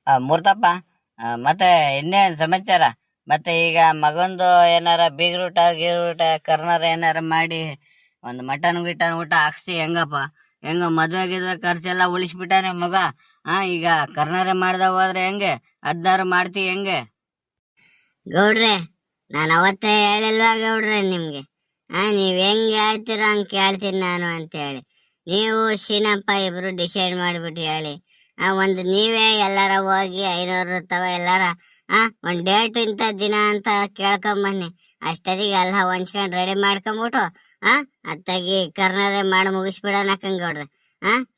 ಮೂರ್ತಪ್ಪ, ಮತ್ತೆ ಇನ್ನೇನ್ ಸಮಾಚಾರ? ಮತ್ತೆ ಈಗ ಮಗಂದು ಏನಾರ ಬೀಗ್ರೂಟ ಗೀರೂಟ ಕರ್ನಾರ ಏನಾರ ಮಾಡಿ ಒಂದು ಮಟನ್ ಗಿಟನ್ ಊಟ ಹಾಕ್ಸಿ ಹೆಂಗಪ್ಪ? ಹೆಂಗ ಮದ್ವೆ ಗಿದ್ವೆ ಖರ್ಚೆಲ್ಲ ಉಳಿಸ್ಬಿಟ್ಟಾನೆ ಮಗ. ಈಗ ಕರ್ನಾರ ಮಾಡ್ದ ಹೋದ್ರೆ ಹೆಂಗೆ? ಅದ್ನಾರು ಮಾಡ್ತಿ ಹೆಂಗೆ? ಗೌಡ್ರೆ, ನಾನು ಅವತ್ತೇ ಹೇಳಿಲ್ವಾ ಗೌಡ್ರೆ ನಿಮ್ಗೆ? ನೀವ್ ಹೆಂಗ್ ಹೇಳ್ತೀರೋ ಹಂಗ್ ಕೇಳ್ತೀನಿ ನಾನು ಅಂತ ಹೇಳಿ. ನೀವು ಶೀನಪ್ಪ ಇಬ್ರು ಡಿಸೈಡ್ ಮಾಡ್ಬಿಟ್ಟು ಹೇಳಿ. ಒಂದು ನೀವೇ ಎಲ್ಲಾರ ಹೋಗಿ 500 ತವ ಎಲ್ಲಾರ ಒಂದ್ ಡೇಟ್ ಇಂತ ದಿನ ಅಂತ ಕೇಳ್ಕೊಂಬನ್ನಿ. ಅಷ್ಟೊತ್ತಿಗೆ ಎಲ್ಲ ಹೊಂಚ್ಕೊಂಡ್ ರೆಡಿ ಮಾಡ್ಕೊಂಬಿಟ್ಟು ಅತ್ತಾಗಿ ಕರ್ನಾರೆ ಮಾಡಿ ಮುಗಿಸ್ಬಿಡೋಣ ಗೌಡ್ರೆ.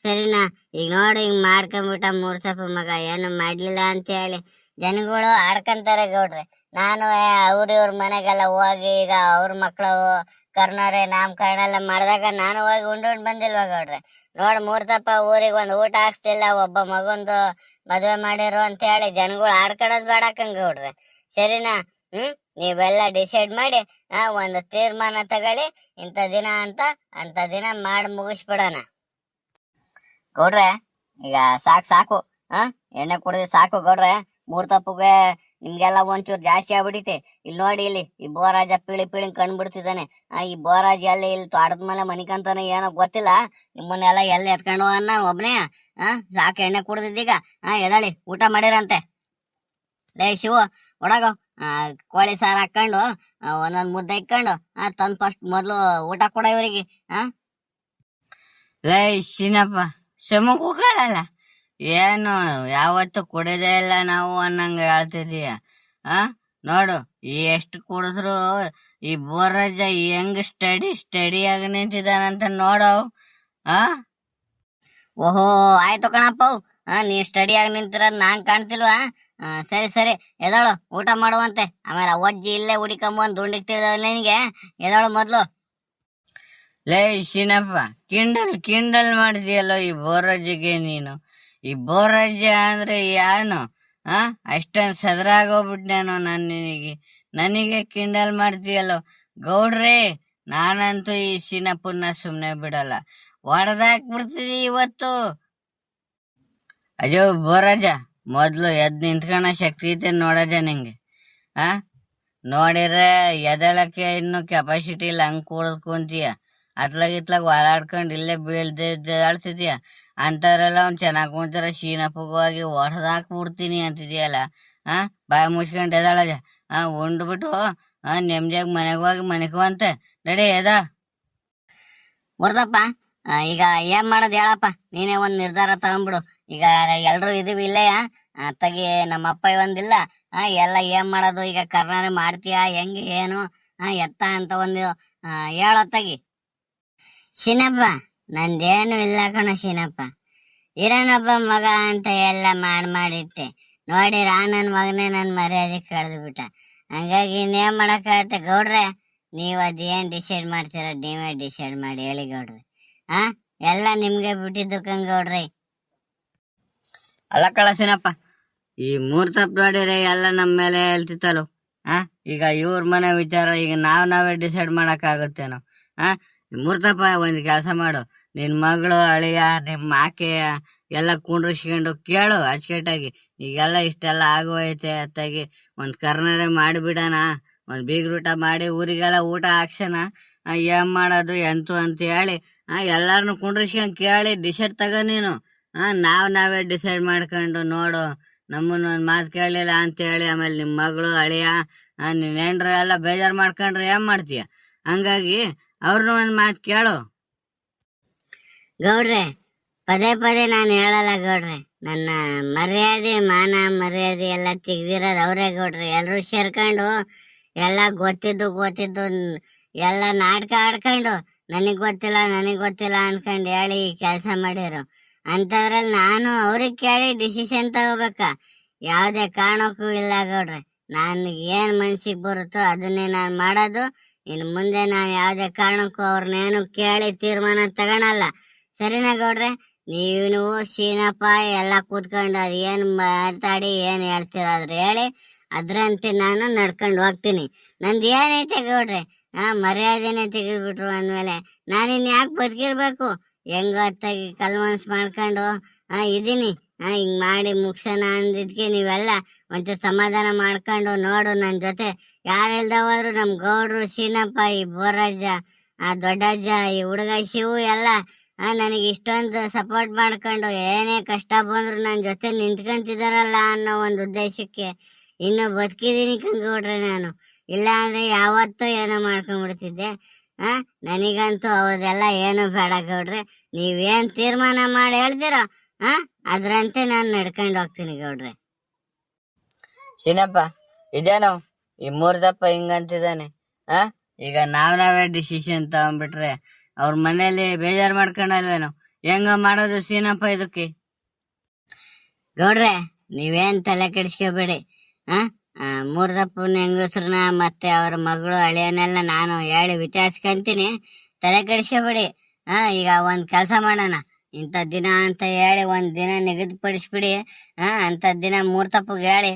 ಸರಿನಾ? ಈಗ ನೋಡಿ ಹಿಂಗ್ ಮಾಡ್ಕೊಂಬಿಟ್ಟ ಮೂರ್ತಪ್ಪ ಮಗ ಏನು ಮಾಡ್ಲಿಲ್ಲ ಅಂತ ಹೇಳಿ ಜನಗಳು ಆಡ್ಕಂತಾರೆ ಗೌಡ್ರೆ. ನಾನು ಇವ್ರ ಮನೆಗೆಲ್ಲ ಹೋಗಿ ಈಗ ಅವ್ರ ಮಕ್ಳು ಕರ್ನಾರೆ ನಾಮಕರಣ ಎಲ್ಲ ಮಾಡಿದಾಗ ನಾನು ಹೋಗಿ ಉಂಡ್ ಬಂದಿಲ್ವಾ ಗೌಡ್ರೆ? ನೋಡ್ ಮೂರ್ತಪ್ಪ ಊರಿಗೆ ಒಂದು ಊಟ ಹಾಕ್ಸ್ತಿಲ್ಲ, ಒಬ್ಬ ಮಗಂದು ಮದ್ವೆ ಮಾಡಿರು ಅಂತ ಹೇಳಿ ಜನಗಳು ಆಡ್ಕೊಳೋದ್ ಬೇಡ ಗೌಡ್ರೆ. ಸರಿನಾ? ನೀವೆಲ್ಲ ಡಿಸೈಡ್ ಮಾಡಿ ಒಂದು ತೀರ್ಮಾನ ತಗೊಳ್ಳಿ. ಇಂಥ ದಿನ ಅಂತ ದಿನ ಮಾಡಿ ಮುಗಿಸ್ಬಿಡೋಣ ಗೌಡ್ರೆ. ಈಗ ಸಾಕು ಎಣ್ಣೆ ಕುಡಿದು ಸಾಕು ಗೌಡ್ರೆ. ಮೂರ್ತಪ್ಪಗೆ ನಿಮ್ಗೆಲ್ಲ ಒಂಚೂರು ಜಾಸ್ತಿ ಆಗ್ಬಿಟ್ಟಿತೆ. ಇಲ್ಲಿ ನೋಡಿ, ಇಲ್ಲಿ ಈ ಬೋರಾಜ ಪೀಳಿ ಕಂಡ್ಬಿಡ್ತಿದ್ದಾನೆ. ಈ ಬೋರಾಜ್ ಎಲ್ಲಿ ಇಲ್ಲಿ ತೋಟದ ಮೇಲೆ ಮನಿಕಂತಾನೆ ಏನೋ ಗೊತ್ತಿಲ್ಲ. ನಿಮ್ಮನ್ನೆಲ್ಲ ಎಲ್ಲಿ ಎತ್ಕೊಂಡು ನಾನು ಒಬ್ನೇ ಸಾಕು ಎಣ್ಣೆ ಕುಡ್ದಿದ್ದೀಗ. ಎದಳಿ ಊಟ ಮಾಡಿರಂತೆ. ಲೇ ಶಿವು, ಒಡಗೋ ಕೋಳಿ ಸಾರು ಹಾಕೊಂಡು ಒಂದೊಂದ್ ಮುದ್ದೆ ಇಕ್ಕೊಂಡು ತಂದ್ ಫಸ್ಟ್ ಮೊದ್ಲು ಊಟ ಕೊಡ ಇವರಿಗೆ. ಲೇ ಶಿನಪ್ಪ, ಶ್ರಮ ಕೂಗಳಲ್ಲ, ಏನು ಯಾವತ್ತು ಕುಡಿದೇ ಇಲ್ಲ ನಾವು ಅನ್ನಂಗ ಹೇಳ್ತಿದೀಯ. ನೋಡು, ಎಷ್ಟು ಕುಡಿದ್ರು ಈ ಬೋರಜ್ಜ ಹೆಂಗ್ ಸ್ಟಡಿಯಾಗಿ ನಿಂತಿದ್ದಾನಂತ ನೋಡು. ಓಹೋ, ಆಯ್ತು ಕಣಪ್ಪ, ನೀ ಸ್ಟಡಿಯಾಗಿ ನಿಂತಿರೋದ್ ನಾನ್ ಕಾಣ್ತಿಲ್ವಾ? ಸರಿ ಎದಳು ಊಟ ಮಾಡುವಂತೆ. ಆಮೇಲೆ ಒಜ್ಜಿ ಇಲ್ಲೇ ಹುಡಿಕೊಂಬಂದ್ ದುಂಡಿಗೆ ತಿಳಿದವ ನಿನಗೆ. ಎದಳು ಮೊದ್ಲು. ಲೇ ಶಿನಪ್ಪ, ಕಿಂಡಲ್ ಮಾಡಿದ್ಯಲ್ಲೋ ಈ ಬೋರಜ್ಜಿಗೆ ನೀನು. ಈ ಬೋರಜ್ಜ ಅಂದ್ರೆ ಯಾನು? ಅಷ್ಟೊಂದು ಸದರಾಗೋಗ್ಬಿಟ್ನೇನೋ ನನಗೆ ಕಿಂಡಲ್ ಮಾಡ್ತೀಯಲ್ಲೋ ಗೌಡ್ರೆ. ನಾನಂತೂ ಈ ಶಿನಪ್ಪನ್ನ ಸುಮ್ನೆ ಬಿಡಲ್ಲ, ಹೊಡೆದಾಕ್ಬಿಡ್ತಿದಿ ಇವತ್ತು. ಅಯ್ಯೋ ಬೋರಜ್ಜ, ಮೊದ್ಲು ಎದ್ ನಿಂತ್ಕೊಳ ಶಕ್ತಿ ಐತೆ ನೋಡಜ ನಿಂಗೆ. ನೋಡಿದ್ರೆ ಎದಳಕ್ಕೆ ಇನ್ನು ಕೆಪಾಸಿಟಿ ಇಲ್ಲ, ಹಂಗ್ ಕುಂತೀಯ. ಅತ್ಲಾಗ ಓಡಾಡ್ಕೊಂಡು ಇಲ್ಲೇ ಬೀಳ್ದಾಡ್ತಿದ್ಯಾ. ಅಂತವ್ರೆಲ್ಲ ಅವ್ನು ಚೆನ್ನಾಗ್ ಕುಂತಾರ, ಶೀನಪ್ಪಗೋಗಿ ಹೊಡೆದಾಕ್ಬಿಡ್ತೀನಿ ಅಂತಿದ್ಯಲ್ಲ. ಬಾಯಿ ಮುಚ್ಕೊಂಡು ಎದಾಳಜ. ಉಂಡ್ಬಿಟ್ಟು ನೆಮ್ಮದಿಯಾಗಿ ಮನೆಗೆ ಹೋಗಿ ಮನೆಗುವಂತೆ. ರೆಡಿ ಎದ ಮುರ್ದಪ್ಪ. ಈಗ ಏನ್ ಮಾಡೋದು ಹೇಳಪ್ಪ, ನೀನೇ ಒಂದ್ ನಿರ್ಧಾರ ತಗೊಂಡ್ಬಿಡು. ಈಗ ಎಲ್ರು ಇದೀವಿ ಇಲ್ಲೆಯ ಅತ್ತಾಗಿ ನಮ್ಮಪ್ಪ ಒಂದಿಲ್ಲ. ಎಲ್ಲ ಏನ್ ಮಾಡೋದು ಈಗ? ಕರ್ನಾಟಕ ಮಾಡ್ತೀಯಾ ಹೆಂಗೆ ಏನು ಎತ್ತ ಅಂತ ಒಂದು ಹೇಳತ್ತಾಗಿ. ಶಿನಪ್ಪ, ನಂದೇನು ಇಲ್ಲ ಕಣ ಶಿನಪ್ಪ. ಇರೋನೊಬ್ಬ ಮಗ ಅಂತ ಎಲ್ಲ ಮಾಡಿಟ್ಟೆ. ನೋಡಿರ ನನ್ ಮಗನೇ ನನ್ ಮರ್ಯಾದೆ ಕಳೆದು ಬಿಟ್ಟ. ಹಂಗಾಗಿ ಇನ್ನೇನ್ ಮಾಡಕ್ಕಾಗತ್ತೆ ಗೌಡ್ರೆ? ನೀವ್ ಅದೇನ್ ಡಿಸೈಡ್ ಮಾಡ್ತೀರ ನೀವೇ ಡಿಸೈಡ್ ಮಾಡಿ ಹೇಳಿ ಗೌಡ್ರೆ. ಎಲ್ಲ ನಿಮ್ಗೆ ಬಿಟ್ಟಿದ್ದು ಗೌಡ್ರಿ. ಅಲ್ಲ ಕಳಸಿನಪ್ಪ, ಈ ಮೂರ್ತಪ್ಪ ನೋಡಿದ್ರೆ ಎಲ್ಲ ನಮ್ಮ ಮೇಲೆ ಹೇಳ್ತಿತ್ತಲ್ಲ. ಈಗ ಇವ್ರ ಮನೆ ವಿಚಾರ ಈಗ ನಾವೇ ಡಿಸೈಡ್ ಮಾಡಕ್ಕಾಗುತ್ತೇನೋ? ಮೂರ್ತಪ್ಪ, ಒಂದ್ ಕೆಲಸ ಮಾಡು, ನಿನ್ ಮಗಳು ಅಳಿಯ ನಿಮ್ಮ ಆಕೆಯ ಎಲ್ಲ ಕುಂಡ್ರಿಸ್ಕೊಂಡು ಕೇಳು ಅಚ್ಚುಕಟ್ಟಾಗಿ. ಈಗೆಲ್ಲ ಇಷ್ಟೆಲ್ಲ ಆಗೋಯ್ತೆ ಅತ್ತಾಗಿ ಒಂದ್ ಕರ್ನಾರೆ ಮಾಡಿಬಿಡಣ, ಒಂದ್ ಬೀಗ್ರೂಟ ಮಾಡಿ ಊರಿಗೆಲ್ಲ ಊಟ ಹಾಕ್ಸೋಣ. ಏನ್ ಮಾಡೋದು ಎಂತು ಅಂತ ಹೇಳಿ ಎಲ್ಲಾರನು ಕುಂಡ್ರಿಸ್ಕೊಂಡ್ ಕೇಳಿ ಡಿಸೈಡ್ ತಗೋ ನೀನು. ನಾವೇ ಡಿಸೈಡ್ ಮಾಡ್ಕೊಂಡು ನೋಡು. ನಮ್ಮನ್ನ ಒಂದ್ ಮಾತು ಕೇಳಲಿಲ್ಲ ಅಂತ ಹೇಳಿ ಆಮೇಲೆ ನಿಮ್ ಮಗಳು ಅಳಿಯ ನಿನ್ ಹೆಂಡ್ರ ಎಲ್ಲ ಬೇಜಾರ್ ಮಾಡ್ಕೊಂಡ್ರೆ ಏನ್ ಮಾಡ್ತೀಯ? ಹಂಗಾಗಿ ಅವ್ರನ್ನ ಒಂದ್ ಮಾತು ಕೇಳು ಗೌಡ್ರೆ. ಪದೇ ನಾನು ಹೇಳಲ್ಲ ಗೌಡ್ರೆ. ನನ್ನ ಮರ್ಯಾದೆ ಮಾನ ಮರ್ಯಾದೆ ಎಲ್ಲ ತೆಗ್ದಿರೋದು ಅವ್ರೇ ಗೌಡ್ರೆ. ಎಲ್ರು ಸೇರ್ಕೊಂಡು ಎಲ್ಲ ಗೊತ್ತಿದ್ದು ಎಲ್ಲ ನಾಟಕ ಆಡ್ಕೊಂಡು ನನಗ್ ಗೊತ್ತಿಲ್ಲ ಅನ್ಕೊಂಡು ಹೇಳಿ ಕೆಲಸ ಮಾಡಿರು. ಅಂತದ್ರಲ್ಲಿ ನಾನು ಅವ್ರಿಗೆ ಕೇಳಿ ಡಿಸಿಷನ್ ತಗೋಬೇಕ? ಯಾವ್ದೇ ಕಾರಣಕ್ಕೂ ಇಲ್ಲ ಗೌಡ್ರೆ. ನನ್ಗೆ ಏನ್ ಮನ್ಸಿಗೆ ಬರುತ್ತೋ ಅದನ್ನೇ ನಾನು ಮಾಡೋದು. ಇನ್ನು ಮುಂದೆ ನಾನು ಯಾವ್ದೇ ಕಾರಣಕ್ಕೂ ಅವ್ರನ್ನೇನು ಕೇಳಿ ತೀರ್ಮಾನ ತಗೊಳಲ್ಲ. ಸರಿನಾ ಗೌಡ್ರೆ? ನೀವು ಶೀನಪ್ಪ ಎಲ್ಲ ಕೂತ್ಕೊಂಡು ಅದ್ ಏನ್ ಮಾತಾಡಿ ಏನ್ ಹೇಳ್ತಿರೋದ್ರ ಹೇಳಿ, ಅದ್ರಂತೆ ನಾನು ನಡ್ಕೊಂಡು ಹೋಗ್ತೀನಿ. ನಂದು ಏನೈತೆ ಗೌಡ್ರೆ, ಮರ್ಯಾದೆನೆ ತೆಗೆದ್ಬಿಟ್ರು ಅಂದ್ಮೇಲೆ ನಾನಿನ್ ಯಾಕೆ ಬದುಕಿರ್ಬೇಕು? ಹೆಂಗ ಹೊತ್ತಾಗಿ ಕಲ್ಮನ್ಸ್ ಮಾಡ್ಕೊಂಡು ಇದೀನಿ. ಹಿಂಗ್ ಮಾಡಿ ಮುಗ್ಸೋಣ ಅಂದಿದ್ಕೆ ನೀವೆಲ್ಲ ಒಂಚೂರು ಸಮಾಧಾನ ಮಾಡ್ಕೊಂಡು ನೋಡು ನನ್ ಜೊತೆ ಯಾರೆಲ್ದ ಹೋದ್ರು ನಮ್ ಗೌಡ್ರು ಸೀನಪ್ಪ ಈ ಬೋರಜ್ಜ ಆ ದೊಡ್ಡಜ್ಜ ಈ ಹುಡುಗ ಶಿವು ಎಲ್ಲ ನನಗೆ ಇಷ್ಟೊಂದು ಸಪೋರ್ಟ್ ಮಾಡ್ಕೊಂಡು ಏನೇ ಕಷ್ಟ ಬಂದ್ರು ನನ್ ಜೊತೆ ನಿಂತ್ಕೊಂತಿದಾರಲ್ಲ ಅನ್ನೋ ಒಂದು ಉದ್ದೇಶಕ್ಕೆ ಇನ್ನು ಬದುಕಿದೀನಿ ಕಂಗೌಡ್ರೆ ನಾನು. ಇಲ್ಲ ಅಂದ್ರೆ ಯಾವತ್ತೂ ಏನೋ ಮಾಡ್ಕೊಂಡ್ಬಿಡ್ತಿದ್ದೆ. ನನಗಂತೂ ಅವ್ರದೆಲ್ಲ ಏನು ಬೇಡ ಗೌಡ್ರೆ, ನೀವೇನ್ ತೀರ್ಮಾನ ಮಾಡಿ ಹೇಳ್ದಿರೋ ಅದ್ರಂತೆ ನಾನು ನಡ್ಕೊಂಡು ಹೋಗ್ತೀನಿ ಗೌಡ್ರೆ. ಶಿನಪ್ಪ ಇದೇನೋ ಈ ಮೂರ್ದಪ್ಪ ಹಿಂಗಂತಿದ್ದಾನೆ. ಈಗ ನಾವೇ ಡಿಸಿಷನ್ ತಗೊಂಡ್ಬಿಟ್ರೆ ಅವ್ರ ಮನೇಲಿ ಬೇಜಾರ್ ಮಾಡ್ಕೊಂಡಲ್ವೇನೋ? ಹೆಂಗ ಮಾಡೋದು ಸೀನಪ್ಪ ಇದಕ್ಕೆ? ಗೌಡ್ರೆ ನೀವೇನ್ ತಲೆ ಕೆಡಿಸ್ಕೋಬೇಡಿ. ಮೂರ್ದಪ್ಪನ ಹೆಂಗಸ್ರನ್ನ ಮತ್ತೆ ಅವ್ರ ಮಗಳು ಅಳಿಯನೆಲ್ಲ ನಾನು ಹೇಳಿ ವಿಚಾರಿಸ್ಕೊಂತೀನಿ, ತಲೆ ಕೆಡಿಸ್ಕೋಬೇಡಿ. ಈಗ ಒಂದ್ ಕೆಲಸ ಮಾಡೋಣ, ಇಂಥ ದಿನ ಅಂತ ಹೇಳಿ ಒಂದ್ ದಿನ ನಿಗದಿಪಡಿಸ್ಬಿಡಿ. ಅಂತ ದಿನ ಮೂರ್ತಪ್ಪಗೆ ಹೇಳಿ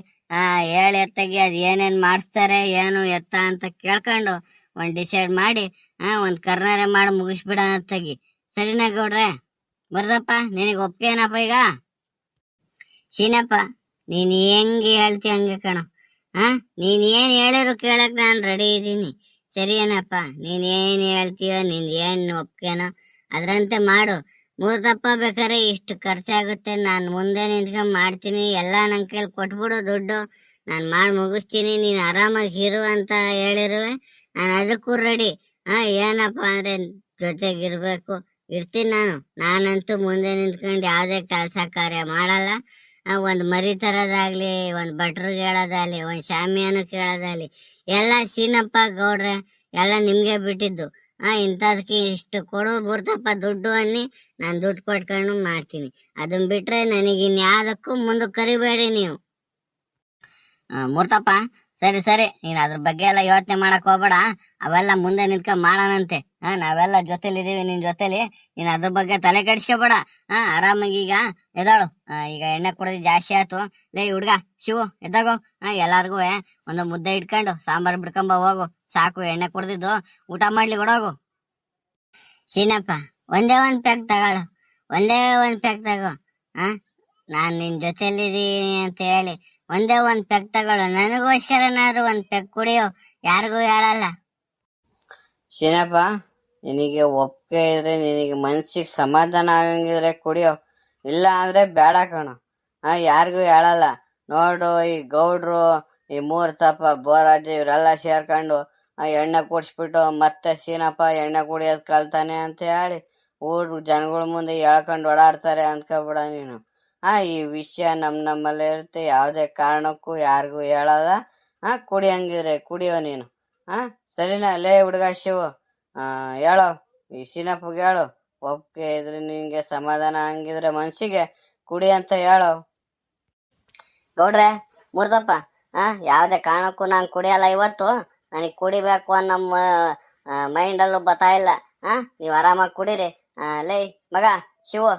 ಎತ್ತಾಗಿ ಅದ್ ಏನೇನ್ ಮಾಡಿಸ್ತಾರೆ ಏನು ಎತ್ತ ಅಂತ ಕೇಳ್ಕೊಂಡು ಒಂದ್ ಡಿಸೈಡ್ ಮಾಡಿ ಒಂದ್ ಕರ್ನಾರೆ ಮಾಡಿ ಮುಗಿಸ್ಬಿಡ ಅತ್ತಾಗಿ. ಸರಿನಾ ಗೌಡ್ರೆ? ಬರ್ದಪ್ಪ ನಿನಗೆ ಒಪ್ಪಿಗೆ ಏನಪ್ಪ ಈಗ? ಶೀನಪ್ಪ ನೀನ್ ಹೆಂಗೆ ಹೇಳ್ತಿ ಹಂಗೆ ಕಣೋ. ನೀನ್ ಏನ್ ಹೇಳಿರು ಕೇಳಕ್ ನಾನ್ ರೆಡಿ ಇದ್ದೀನಿ. ಸರಿ ಏನಪ್ಪ? ನೀನ್ ಏನ್ ಹೇಳ್ತೀಯೋ ನಿನ್ ಏನ್ ಒಪ್ಗೆನೋ ಅದ್ರಂತೆ ಮಾಡು. ಮೂರ್ತಪ್ಪ ಬೇಕಾರೆ ಇಷ್ಟು ಖರ್ಚಾಗುತ್ತೆ, ನಾನ್ ಮುಂದೆ ನಿಂತ್ಕೊಂಡ್ ಮಾಡ್ತೀನಿ, ಎಲ್ಲಾ ನನ್ ಕೈಲಿ ಕೊಟ್ಬಿಡು ದುಡ್ಡು, ನಾನ್ ಮಾಡಿ ಮುಗಿಸ್ತೀನಿ, ನೀನ್ ಆರಾಮಾಗಿ ಇರು ಅಂತ ಹೇಳಿರುವೆ. ನಾನು ಅದಕ್ಕೂ ರೆಡಿ. ಏನಪ್ಪ ಅಂದ್ರೆ ಜೊತೆಗಿರ್ಬೇಕು, ಇರ್ತೀನಿ ನಾನಂತೂ ಮುಂದೆ ನಿಂತ್ಕೊಂಡು ಯಾವ್ದೇ ಕೆಲಸ ಕಾರ್ಯ ಮಾಡಲ್ಲ. ಒಂದ್ ಮರಿ ತರೋದಾಗ್ಲಿ, ಒಂದ್ ಭಟ್ರಿಗೆ ಹೇಳೋದಾಗ್ಲಿ, ಒಂದ್ ಶಾಮಿಯಾನು ಕೇಳೋದಾಗ್ಲಿ ಎಲ್ಲ ಸೀನಪ್ಪ ಗೌಡ್ರೆ ಎಲ್ಲ ನಿಮ್ಗೆ ಬಿಟ್ಟಿದ್ದು. ಇಂಥದಕ್ಕೆ ಇಷ್ಟು ಕೊಡು ಮೂರ್ತಪ್ಪ ದುಡ್ಡು ಅನ್ನಿ ನಾನು ದುಡ್ಡು ಕೊಟ್ಕೊಂಡು ಮಾಡ್ತೀನಿ. ಅದನ್ ಬಿಟ್ರೆ ನನಗೆ ಇನ್ಯಾವುದಕ್ಕೂ ಮುಂದಕ್ಕೆ ಕರಿಬೇಡಿ ನೀವು. ಮೂರ್ತಪ್ಪ ಸರಿ ಸರಿ, ನೀನ್ ಅದ್ರ ಬಗ್ಗೆ ಎಲ್ಲ ಯೋಚನೆ ಮಾಡಕ್ ಹೋಗ್ಬೇಡ, ಅವೆಲ್ಲ ಮುಂದೆ ನಿಂತ್ಕೊಂಡ್ ಮಾಡೋಣಂತೆ. ನಾವೆಲ್ಲ ಜೊತೆಲಿದೀವಿ ನಿನ್ ಜೊತೆಲಿ, ನೀನ್ ಅದ್ರ ಬಗ್ಗೆ ತಲೆ ಕೆಡಿಸ್ಕೋಬೇಡ. ಆರಾಮಾಗಿ ಈಗ ಎದಾಳು. ಈಗ ಎಣ್ಣೆ ಕುಡಿದು ಜಾಸ್ತಿ ಆಯ್ತು. ಲೇ ಹುಡ್ಗ ಶಿವು ಎದ್ದಾಗೋ. ಎಲ್ಲಾರ್ಗು ಒಂದು ಮುದ್ದೆ ಇಟ್ಕೊಂಡು ಸಾಂಬಾರ್ ಬಿಡ್ಕೊಂಬ ಹೋಗು, ಸಾಕು ಎಣ್ಣೆ ಕುಡ್ದಿದ್ದು, ಊಟ ಮಾಡ್ಲಿ ಕೊಡೋಗು. ಶೀನಪ್ಪ ಒಂದೇ ಒಂದ್ ಪ್ಯಾಕ್ ತಗೊಳು, ಒಂದೇ ಒಂದ್ ಪ್ಯಾಕ್ ತಗೋ. ನಾನ್ ನಿನ್ ಜೊತೆಲಿದೀನಿ ಅಂತ ಹೇಳಿ ಒಂದೇ ಒಂದ್ ಪೆಗ್ ತಗೊಳ್ಳು, ನನಗೋಸ್ಕರನಾದ್ರು ಒಂದ್ ಪೆಗ್ ಕುಡಿಯೋ, ಯಾರಿಗೂ ಹೇಳಲ್ಲ. ಶೀನಪ್ಪ ನಿನಗೆ ಒಪ್ಪಿಗೆ ಇದ್ರೆ, ನಿನಗೆ ಮನ್ಸಿಗೆ ಸಮಾಧಾನ ಆಗಂಗಿದ್ರೆ ಕುಡಿಯೋ, ಇಲ್ಲ ಅಂದ್ರೆ ಬೇಡ ಕಣೋ. ಯಾರಿಗೂ ಹೇಳಲ್ಲ. ನೋಡು ಈ ಗೌಡ್ರು, ಈ ಮೂರ್ತಪ್ಪ, ಬೋರಾಜ ಇವರೆಲ್ಲ ಸೇರ್ಕೊಂಡು ಎಣ್ಣೆ ಕುಡಿಸ್ಬಿಟ್ಟು ಮತ್ತೆ ಶೀನಪ್ಪ ಎಣ್ಣೆ ಕುಡಿಯೋದ್ ಕಲ್ತಾನೆ ಅಂತ ಹೇಳಿ ಜನಗಳ ಮುಂದೆ ಹೇಳ್ಕೊಂಡು ಓಡಾಡ್ತಾರೆ ಅಂದ್ಕೊಬಿಡ ನೀನು. ಈ ವಿಷಯ ನಮ್ಮಲ್ಲೇ ಇರುತ್ತೆ, ಯಾವುದೇ ಕಾರಣಕ್ಕೂ ಯಾರಿಗೂ ಹೇಳಲ್ಲ. ಕುಡಿಯಂಗಿದ್ರೆ ಕುಡಿಯೋ ನೀನು. ಸರಿನಾ? ಲೇ ಹುಡುಗ ಶಿವು, ಹೇಳೋ ಈ ಶೀನಪ್ಪಗೆ ಹೇಳು, ಒಪ್ಪಿಗೆ ಇದ್ರೆ ನಿನ್ಗೆ ಸಮಾಧಾನ ಹಂಗಿದ್ರೆ ಮನ್ಸಿಗೆ ಕುಡಿ ಅಂತ ಹೇಳೋ. ಗೌಡ್ರೆ ಮೂರ್ತಪ್ಪ ಯಾವ್ದೇ ಕಾರಣಕ್ಕೂ ನಾನು ಕುಡಿಯಲ್ಲ ಇವತ್ತು. ನನಗೆ ಕುಡಿಬೇಕು ಅನ್ನೋ ಮೈಂಡಲ್ಲೂ ಬರ್ತಾ ಇಲ್ಲ. ನೀವು ಆರಾಮಾಗಿ ಕುಡೀರಿ. ಲೇ ಮಗ ಶಿವು,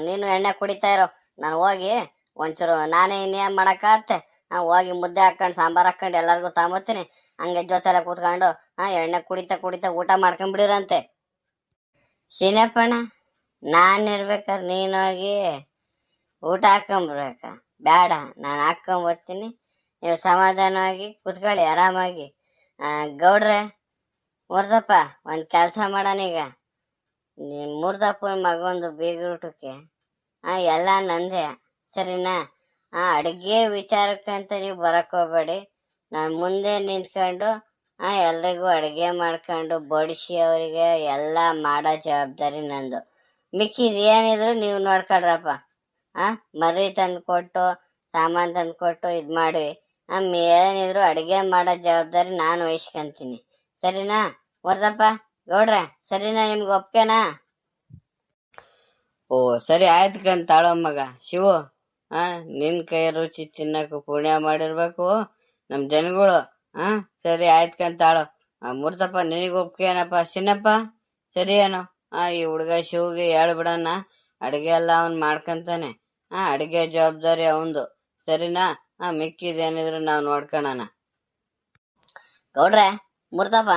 ನೀನು ಎಣ್ಣೆ ಕುಡಿತಾ ಇರೋ, ನಾನು ಹೋಗಿ ಒಂಚೂರು ನಾನೇ ಇನ್ನೇನ್ ಮಾಡಕ್ಕಾಗತ್ತೆ, ಹೋಗಿ ಮುದ್ದೆ ಹಾಕೊಂಡು ಸಾಂಬಾರ್ ಹಾಕೊಂಡು ಎಲ್ಲರಿಗೂ ತಗೊಂಬತ್ತೀನಿ. ಹಂಗೆ ಜೊತೆಲ್ಲ ಕೂತ್ಕೊಂಡು ಎಣ್ಣೆ ಕುಡಿತಾ ಕುಡಿತಾ ಊಟ ಮಾಡ್ಕೊಂಡ್ಬಿಡಿರಂತೆ. ಶೀನಪ್ಪಣ್ಣ ನಾನಿರ್ಬೇಕಾದ್ರೆ ನೀನು ಹೋಗಿ ಊಟ ಹಾಕೊಂಬರ್ಬೇಕ? ಬೇಡ, ನಾನು ಹಾಕೊಂಬರ್ತೀನಿ, ನೀವು ಸಮಾಧಾನವಾಗಿ ಕುತ್ಕೊಳ್ಳಿ ಆರಾಮಾಗಿ. ಗೌಡ್ರೆ ಮೂರ್ತಪ್ಪ ಒಂದ್ ಕೆಲಸ ಮಾಡೋಣ. ಈಗ ನೀನ್ ಮೂರ್ತಪ್ಪನ ಮಗೊಂದು ಬೀಗರೂಟಕ್ಕೆ ಎಲ್ಲ ನಂದೆ, ಸರಿನಾ? ಅಡುಗೆ ವಿಚಾರಕ್ಕಂತ ನೀವು ಬರಕ್ ಹೋಗ್ಬೇಡಿ. ನಾನು ಮುಂದೆ ನಿಂತ್ಕೊಂಡು ಎಲ್ರಿಗೂ ಅಡುಗೆ ಮಾಡ್ಕೊಂಡು ಬಡಿಸಿ ಅವರಿಗೆ ಎಲ್ಲ ಮಾಡೋ ಜವಾಬ್ದಾರಿ ನಂದು. ಮಿಕ್ಕಿದ ಏನಿದ್ರು ನೀವು ನೋಡ್ಕೊಳ್ರಪ್ಪ. ಮರಿ ತಂದು ಕೊಟ್ಟು ಸಾಮಾನು ತಂದು ಕೊಟ್ಟು ಇದು ಮಾಡಿ, ಏನಿದ್ರು ಅಡುಗೆ ಮಾಡೋ ಜವಾಬ್ದಾರಿ ನಾನು ವಹಿಸ್ಕೊಂತೀನಿ. ಸರಿನಾ ಮೂರ್ತಪ್ಪ ಗೌಡ್ರೆ? ಸರಿನಾ? ನಿಮ್ಗೆ ಒಪ್ಕೆನಾ? ಓ ಸರಿ ಆಯ್ತು ತಾಳೋ ಮಗ ಶಿವು. ನಿನ್ ಕೈ ರುಚಿ ತಿನ್ನಕ್ಕೆ ಪುಣ್ಯ ಮಾಡಿರ್ಬೇಕು ನಮ್ ಜನಗಳು. ಸರಿ ಆಯ್ತು ತಾಳೋ. ಮೂರ್ತಪ್ಪ ನಿನಗೆ ಒಪ್ಪಿಗೆ ಏನಪ್ಪ? ಶಿನ್ನಪ್ಪ ಸರಿ ಏನೋ? ಈ ಹುಡುಗ ಶಿವಗೆ ಹೇಳ್ಬಿಡಣ, ಅಡಿಗೆ ಎಲ್ಲ ಅವನ್ ಮಾಡ್ಕಂತಾನೆ. ಅಡಿಗೆ ಜವಾಬ್ದಾರಿ ಅವಂದು, ಸರಿನಾ? ಮಿಕ್ಕಿದೇನಿದ್ರು ನಾವ್ ನೋಡ್ಕೊಳಣ. ಗೌಡ್ರೆ ಮೂರ್ತಪ್ಪ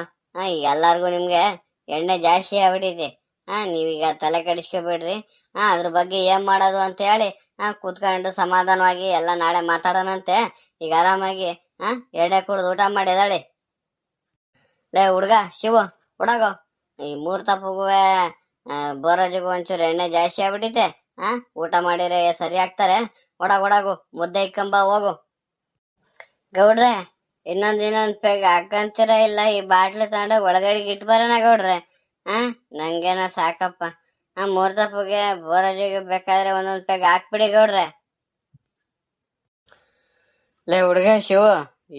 ಎಲ್ಲಾರ್ಗು ನಿಮ್ಗೆ ಎಣ್ಣೆ ಜಾಸ್ತಿ ಆಗ್ಬಿಟ್ಟಿದೆ. ನೀವೀಗ ತಲೆ ಕೆಡಿಸ್ಕೊಬೇಡ್ರಿ. ಅದ್ರ ಬಗ್ಗೆ ಏನ್ ಮಾಡೋದು ಅಂತ ಹೇಳಿ ಕೂತ್ಕೊಂಡು ಸಮಾಧಾನವಾಗಿ ಎಲ್ಲ ನಾಳೆ ಮಾತಾಡೋಣಂತೆ. ಈಗ ಆರಾಮಾಗಿ ಎಡೆ ಕುಡ್ದು ಊಟ ಮಾಡಿ ಎದಾಳಿ. ಲೇ ಹುಡ್ಗ ಶಿವು, ಹುಡಗೋ, ಈ ಮೂರ್ ತಪ್ಪಗುವೆ ಬೋರಾಜಿಗೂ ಒಂಚೂರು ಎಣ್ಣೆ ಜಾಸ್ತಿ ಆಗ್ಬಿಟ್ಟಿತೆ. ಊಟ ಮಾಡಿದ್ರೆ ಸರಿ ಆಗ್ತಾರೆ. ಒಡಗು ಮುದ್ದೆ ಇಕ್ಕಂಬ ಹೋಗು. ಗೌಡ್ರೆ, ಇನ್ನೊಂದ್ ಪೆಗ್ ಹಾಕಂತೀರ ಇಲ್ಲ? ಈ ಬಾಟ್ಲಿ ತಗೊಂಡು ಒಳಗಡೆಗೆ ಇಟ್ಟು ಬರೋಣ ಗೌಡ್ರೆ. ನಂಗೇನೋ ಸಾಕಪ್ಪ. ಮೂರ್ ತಪ್ಪಗೆ ಬೋರಾಜಿಗೆ ಬೇಕಾದ್ರೆ ಒಂದೊಂದ್ ಪೆಗ್ ಹಾಕ್ಬಿಡಿ ಗೌಡ್ರೆ. ಲೇ ಹುಡ್ಗ ಶಿವು,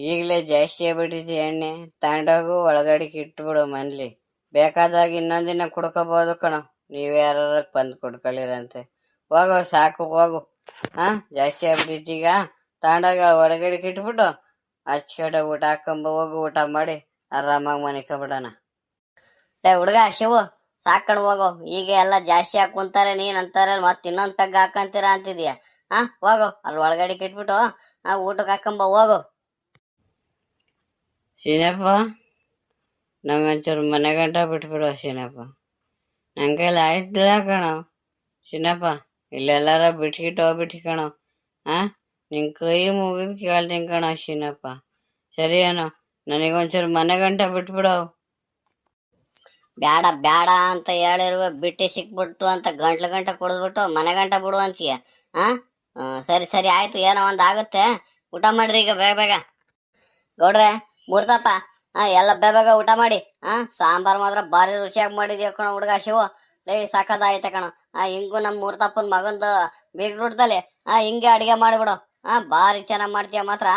ಈಗಲೇ ಜಾಸ್ತಿ ಆಗ್ಬಿಟ್ಟಿದ್ದಿ ಎಣ್ಣೆ, ತಗೊಂಡೋಗು ಒಳಗಡೆಗೆ ಇಟ್ಬಿಡು ಮನ್ಲಿ. ಬೇಕಾದಾಗ ಇನ್ನೊಂದಿನ ಕುಡ್ಕೋಬಹುದು ಕಣೋ, ನೀವೇ ಯಾರ ಬಂದು ಕುಡ್ಕೊಳ್ಳಿರಂತೆ. ಹೋಗೋ ಸಾಕು ಹೋಗು. ಜಾಸ್ತಿ ಆಗ್ಬಿಟ್ಟಿದ್ದೀಗ, ತಗೊಂಡೋಗ ಒಳಗಡೆಗೆ ಇಟ್ಬಿಟ್ಟು ಕಡೆ ಊಟ ಹಾಕೊಂಬ ಹೋಗು. ಊಟ ಮಾಡಿ ಆರಾಮಾಗಿ ಮನಿಕೊಬಿಡೋಣ. ಲೇ ಹುಡ್ಗ ಶಿವು, ಸಾಕಣ್ ಹೋಗು. ಈಗ ಎಲ್ಲ ಜಾಸ್ತಿ ಹಾಕ್ ಕುಂತಾರೆ, ನೀನ್ ಅಂತಾರೆ ಮತ್ ಇನ್ನೊಂದ್ ಪೆಗ್ ಹಾಕಂತೀರ ಅಂತಿದ್ಯಾ. ಹೋಗು, ಅಲ್ಲಿ ಒಳಗಡೆಗೆ ಇಟ್ಬಿಟ್ಟು ಊಟಕ್ಕೆ ಹಾಕೊಂಬ ಹೋಗು. ಶೀನಪ್ಪ, ನಂಗೊಂಚೂರು ಮನೆ ಗಂಟ ಬಿಟ್ಬಿಡು ಶೀನಪ್ಪ. ನನ್ ಕೈಲಿ ಆಯ್ತಿಲ್ಲ ಕಣೋ ಶೀನಪ್ಪ. ಇಲ್ಲೆಲ್ಲಾರ ಬಿಟ್ಕಿಟ್ಟು ಹೋಗ್ಬಿಟ್ಟು ಕಣೋ. ನಿನ್ ಕೈ ಮುಗಿದ್ ಕೇಳ್ತೀನಿ ಕಣೋ ಶೀನಪ್ಪ. ಸರಿ ಏನೋ, ನನಗೊಂಚೂರು ಮನೆ ಗಂಟ ಬಿಟ್ಬಿಡು. ಬ್ಯಾಡ ಬ್ಯಾಡ ಅಂತ ಹೇಳಿರುವ ಬಿಟ್ಟು ಸಿಕ್ಬಿಟ್ಟು ಅಂತ ಗಂಟೆ ಕುಡಿದ್ಬಿಟ್ಟು ಮನೆ ಗಂಟ ಬಿಡು ಅಂತೀಯ. ಸರಿ ಸರಿ ಆಯ್ತು, ಏನೋ ಒಂದ್ ಆಗುತ್ತೆ. ಊಟ ಮಾಡ್ರಿ ಈಗ ಬೇಗ ಬೇಗ. ಗೌಡ್ರೆ, ಮೂರ್ತಪ್ಪ, ಎಲ್ಲ ಬೇಗ ಊಟ ಮಾಡಿ. ಸಾಂಬಾರ್ ಮಾತ್ರ ಭಾರಿ ರುಚಿಯಾಗಿ ಮಾಡಿದ್ಯಾ ಕಣ ಹುಡ್ಗ ಶಿವು. ಲೇ ಸಾಕದಾಯ್ತ ಕಣ. ಹಿಂಗು ನಮ್ ಮೂರ್ತಪ್ಪನ ಮಗಂದು ಬೀಗ್ರುಟ್ದಲ್ಲಿ ಹಿಂಗೆ ಅಡಿಗೆ ಮಾಡಿಬಿಡು. ಭಾರಿ ಚೆನ್ನಾಗ್ ಮಾಡ್ತೀಯ ಮಾತ್ರ.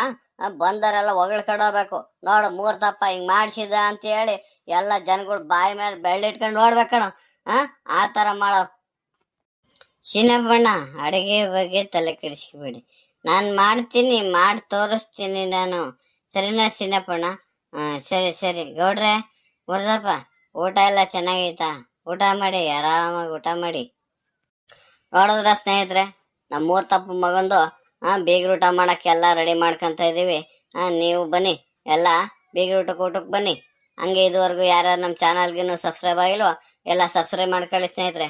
ಬಂದರೆಲ್ಲ ಹೊಗಳ್ಕೊಂಡೋಗ್ಬೇಕು. ನೋಡು ಮೂರ್ತಪ್ಪ ಹಿಂಗ್ ಮಾಡ್ಸಿದ ಅಂತ ಹೇಳಿ ಎಲ್ಲ ಜನಗಳು ಬಾಯಿ ಮೇಲೆ ಬೆಳ್ಳಿಟ್ಕೊಂಡು ನೋಡ್ಬೇಕಣ. ಆ ತರ ಮಾಡೋ. ಚಿನ್ನಪ್ಪಣ್ಣ, ಅಡಿಗೆ ಬಗ್ಗೆ ತಲೆ ಕೆಡಿಸ್ಕೊಬೇಡಿ. ನಾನು ಮಾಡ್ತೀನಿ, ಮಾಡಿ ತೋರಿಸ್ತೀನಿ ನಾನು. ಸರಿನಾ ಚಿನ್ನಪ್ಪಣ್ಣ? ಸರಿ ಸರಿ. ಗೌಡ್ರೆ, ಮುರ್ದಪ್ಪ, ಊಟ ಎಲ್ಲ ಚೆನ್ನಾಗೈತಾ? ಊಟ ಮಾಡಿ, ಆರಾಮಾಗಿ ಊಟ ಮಾಡಿ. ನೋಡಿದ್ರ ಸ್ನೇಹಿತರೆ, ನಮ್ಮ ಮೂರ್ತಪ್ಪ ಮಗಂದು ಬೀಗ್ರೂಟ ಮಾಡಕ್ಕೆ ಎಲ್ಲ ರೆಡಿ ಮಾಡ್ಕೊಂತ ಇದೀವಿ. ನೀವು ಬನ್ನಿ, ಎಲ್ಲ ಬೀಗ್ರೂಟಕ್ಕೆ ಊಟಕ್ಕೆ ಬನ್ನಿ. ಹಂಗೆ ಇದುವರೆಗೂ ಯಾರ್ಯಾರು ನಮ್ಮ ಚಾನಲ್ಗಿನ್ನೂ ಸಬ್ಸ್ಕ್ರೈಬ್ ಆಗಿಲ್ವೋ ಎಲ್ಲ ಸಬ್ಸ್ಕ್ರೈಬ್ ಮಾಡ್ಕೊಳ್ಳಿ ಸ್ನೇಹಿತರೆ.